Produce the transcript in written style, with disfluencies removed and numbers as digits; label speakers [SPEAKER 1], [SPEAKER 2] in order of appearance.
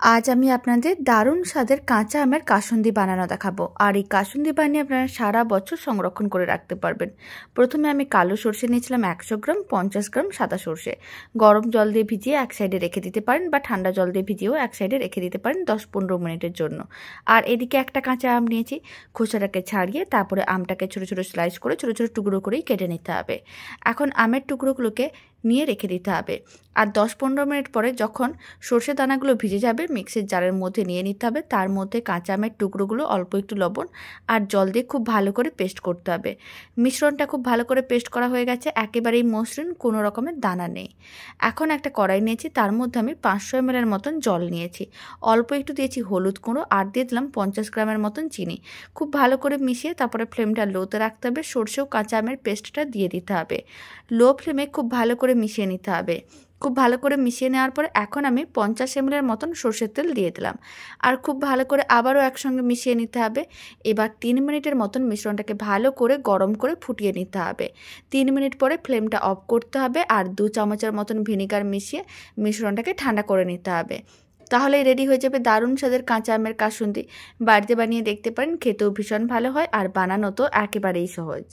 [SPEAKER 1] আজ আমি আপনাদের দারুণ স্বাদের কাঁচা আমের কাসুন্দি বানানো দেখাবো। আর এই কাসুন্দি বানিয়ে আপনারা সারা বছর সংরক্ষণ করে রাখতে পারবেন। প্রথমে আমি কালো সরষে নিয়েছিলাম 100 গ্রাম, 50 গ্রাম সাদা সরষে গরম জল দিয়ে ভিজিয়ে এক সাইডে রেখে দিতে পারেন, বা ঠান্ডা জল দিয়ে ভিজিয়েও এক সাইডে রেখে দিতে পারেন 10-15 মিনিটের জন্য। আর এদিকে একটা কাঁচা আম নিয়েছি, খোসাটাকে ছাড়িয়ে তারপরে আমটাকে ছোটো ছোটো স্লাইস করে ছোটো ছোটো টুকরো করেই কেটে নিতে হবে। এখন আমের টুকরোগুলোকে নিয়ে রেখে দিতে হবে। আর 10-15 মিনিট পরে যখন সর্ষে দানাগুলো ভিজে যাবে, মিক্সির জারের মধ্যে নিয়ে নিতে হবে। তার মধ্যে কাঁচা আমের টুকরোগুলো, অল্প একটু লবণ আর জল দিয়ে খুব ভালো করে পেস্ট করতে হবে। মিশ্রণটা খুব ভালো করে পেস্ট করা হয়ে গেছে, একেবারেই মসৃণ, কোনো রকমের দানা নেই। এখন একটা কড়াই নিয়েছি, তার মধ্যে আমি 500 ml মতন জল নিয়েছি, অল্প একটু দিয়েছি হলুদ গুঁড়ো আর দিয়ে দিলাম 50 গ্রামের মতন চিনি। খুব ভালো করে মিশিয়ে তারপরে ফ্লেমটা লোতে রাখতে হবে। সর্ষে ও কাঁচা আমের পেস্টটা দিয়ে দিতে হবে। লো ফ্লেমে খুব ভালো করে মিশিয়ে নিতে হবে। খুব ভালো করে মিশিয়ে নেওয়ার পরে এখন আমি 50 ml মতন সর্ষের তেল দিয়ে দিলাম, আর খুব ভালো করে আবারও একসঙ্গে মিশিয়ে নিতে হবে। এবার 3 মিনিটের মতন মিশ্রণটাকে ভালো করে গরম করে ফুটিয়ে নিতে হবে। 3 মিনিট পরে ফ্লেমটা অফ করতে হবে, আর 2 চামচের মতন ভিনেগার মিশিয়ে মিশ্রণটাকে ঠান্ডা করে নিতে হবে। তাহলেই রেডি হয়ে যাবে দারুণ স্বাদের কাঁচা আমের কাসুন্দি। বাড়িতে বানিয়ে দেখতে পারেন, খেতেও ভীষণ ভালো হয় আর বানানো তো একেবারেই সহজ।